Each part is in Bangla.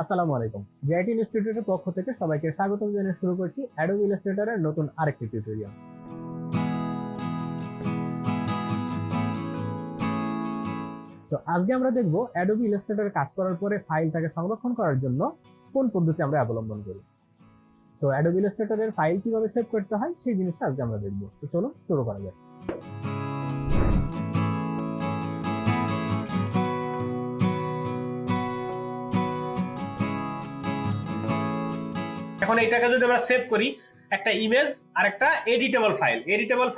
আসসালামু আলাইকুম। জিটিনস্টিটিউটের পক্ষ থেকে সবাইকে স্বাগত জানিয়ে শুরু করছি অ্যাডোবি ইলাস্ট্রেটরের নতুন আরেকটি টিউটোরিয়াল। তো আজকে আমরা দেখব অ্যাডোবি ইলাস্ট্রেটরে কাজ করার পরে ফাইলটাকে সংরক্ষণ করার জন্য কোন পদ্ধতি আমরা অবলম্বন করি। তো অ্যাডোবি ইলাস্ট্রেটরের ফাইল কিভাবে সেভ করতে হয় সেই জিনিসটা আজকে আমরা দেখব। তো চলুন শুরু করা যাক। এখন এইটাকে যদি আমরা সেভ করি একটা ইমেজ আর একটা এডিটেবল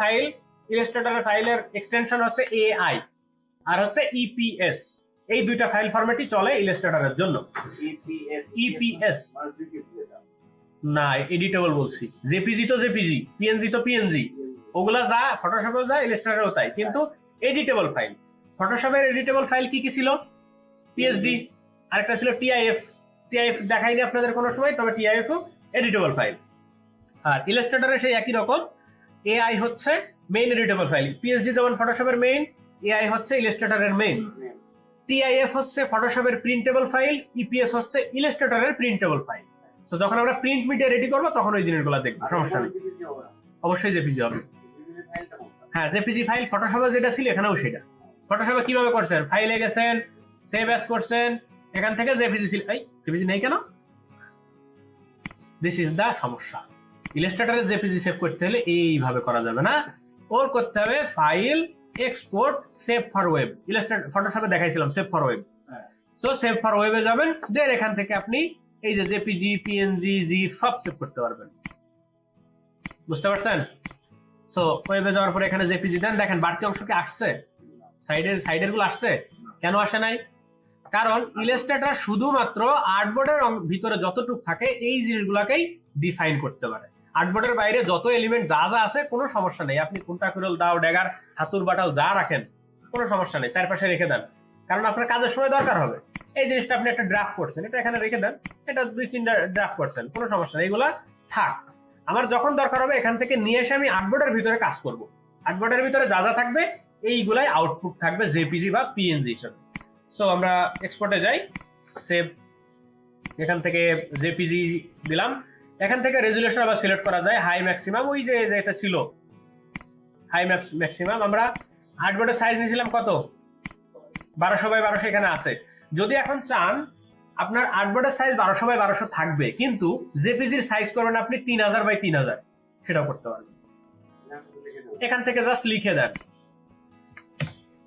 ফাইল ইলাস্ট্রেটরের ফাইলের এক্সটেনশন হচ্ছে এআই আর হচ্ছে ইপিএস। এই দুইটা ফাইল ফরম্যাটই চলে ইলাস্ট্রেটরের জন্য। ইপিএস না, এডিটেবল বলছি। জেপিজি তো জেপিজি, পিএনজি তো পিএনজি, ওগুলা যা ফটোশপেও যা ইলাস্ট্রেটরেও তাই, কিন্তু এডিটেবল ফাইল। ফটোশপের এডিটেবল ফাইল কি কি ছিল? পিএসডি, আরেকটা ছিল টিআইএফ। টিআইএফ দেখাইনি আপনাদের কোনো সময়, তবে টিআইএফ ও এডিটেবল ফাইল। আর ইলাস্ট্রেটরে সেই একই রকম, এআই হচ্ছে মেইন এডিটেবল ফাইল। পিএসডি যেমন ফটোশপের মেইন, এআই হচ্ছে ইলাস্ট্রেটরের মেইন। টিআইএফ হচ্ছে ফটোশপের প্রিন্টেবল ফাইল, ইপিএস হচ্ছে ইলাস্ট্রেটরের প্রিন্টেবল ফাইল। তো যখন আমরা প্রিন্ট মিডিয়া রেডি করব তখন ওই জিনিসগুলো দেখবো, সমস্যা নেই। অবশ্যই জেপিজি হবে। হ্যাঁ, জেপিজি ফাইল ফটোশপে যেটা ছিল এখানেও সেটা। ফটোশপে কিভাবে করছেন? ফাইলে গেছেন, সেভ অ্যাজ করছেন, এখান থেকে জেপিজি ছিল। এই জেপিজি নেই কেন? দিস ইজ দা সমস্যা। ইলাস্ট্রেটরে জেপিজি সেভ করতে হলে এইভাবে করা যাবে না, ওর করতে হবে file export save for web. Illustrator ফটোশপে দেখাইছিলাম save for web. So save for ওয়েবে যাবেন, দেন এখান থেকে আপনি এই যে জেপিজি, পিএনজি, জিপ সব সেভ করতে পারবেন। বুঝতে পারছেন? সো ওয়েবে যাওয়ার পরে এখানে জেপিজি দেন, দেখেন বাড়তি অংশ কি আসছে? সাইডের গুলো আসছে। কেন আসে নাই? কারণ ইলাস্ট্রেটর শুধুমাত্র আর্টবোর্ডের ভিতরে যতটুকু থাকে এই জিনিসগুলোকেই ডিফাইন করতে পারে। আর্টবোর্ডের বাইরে যত এলিমেন্ট যা যা আছে কোনো সমস্যা নেই, আপনি কোনটা কুরল দাও ড্যাগার হাতুর বাটাল যা রাখেন কোনো সমস্যা নেই, চারপাশে রেখে দেন, কারণ আপনার কাজের সময় দরকার হবে। এই জিনিসটা আপনি একটা ড্রাফট করছেন, এটা এখানে রেখে দেন, এটা 2-3টা ড্রাফট করছেন, কোনো সমস্যা নেই, এগুলা থাক। আমার যখন দরকার হবে এখান থেকে নিয়ে এসে আমি আর্টবোর্ডের ভিতরে কাজ করব। আর্টবোর্ডের ভিতরে যা যা থাকবে এইগুলাই আউটপুট থাকবে জেপিজি বা পিএনজি হিসেবে। সো আমরা এক্সপোর্টে যাই, সেভ, এখান থেকে জেপিজি দিলাম। এখান থেকে রেজুলেশন আবার সিলেক্ট করা যায়, হাই ম্যাক্সিমাম, ওই যে এটা ছিল হাই ম্যাক্সিমাম। আমরা আর্টবোর্ডের সাইজ নিয়েছিলাম কত? 1200x1200 এখানে আছে। যদি এখন চান আপনার আর্টবোর্ডের সাইজ 1200x1200 থাকবে, কিন্তু জেপিজির সাইজ করবেন আপনি 3000x3000, সেটাও করতে পারবেন। এখান থেকে জাস্ট লিখে দেন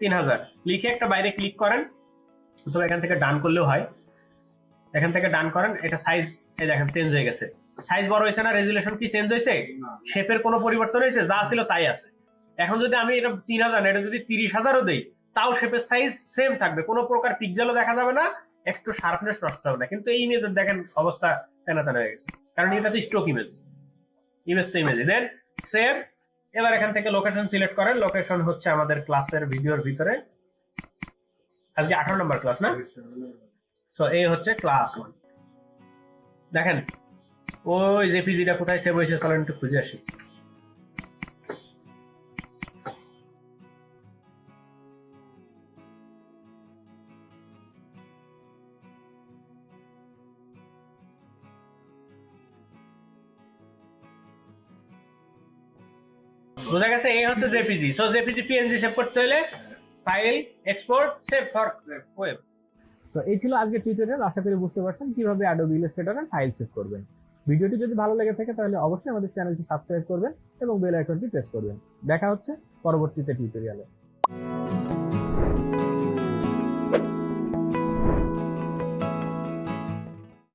3000, লিখে একটা বাইরে ক্লিক করেন, অথবা এখান থেকে ডান করলেও হয়। এখান থেকে ডান করেন, এটা সাইজ এই দেখেন চেঞ্জ হয়ে গেছে। সাইজ বড় হয়েছে না? রেজুলেশন কি চেঞ্জ হয়েছে? শেপের কোনো পরিবর্তন হয়েছে? যা ছিল তাই আছে। এখন যদি আমি এটা 3000, এটা যদি 30000ও দেই, তাও শেপের সাইজ সেম থাকবে, কোনো প্রকার পিক্সেলও দেখা যাবে না, একটু শার্পনেস নষ্ট হবে না। কিন্তু এই ইমেজের দেখেন অবস্থা তেনাতেনা হয়ে গেছে, কারণ এটা তো স্টক ইমেজ তো ইমেজ। দেন সেভ। এবার এখান থেকে লোকেশন সিলেক্ট করেন, লোকেশন হচ্ছে আমাদের ক্লাসের ভিডিওর ভিতরে। আজকে 18 নম্বর ক্লাস না? সো এই হচ্ছে ক্লাস 1। দেখেন ওই জেপিজিটা কোথায় সেভ হয়েছে, চলেন একটু খুঁজে আসি। বোঝা গেছে? এই হচ্ছে JPG. So JPG PNG save করতে হলে file export save for web. তো এই ছিল আজকের টিউটোরিয়াল। আশা করি বুঝতে পারছেন কিভাবে অ্যাডোবি ইলাস্ট্রেটরে ফাইল সেভ করবেন। ভিডিওটি যদি ভালো লেগে থাকে তাহলে অবশ্যই আমাদের চ্যানেলটি সাবস্ক্রাইব করবেন এবং বেল আইকনটি প্রেস করবেন। দেখা হচ্ছে পরবর্তীতে টিউটোরিয়ালে।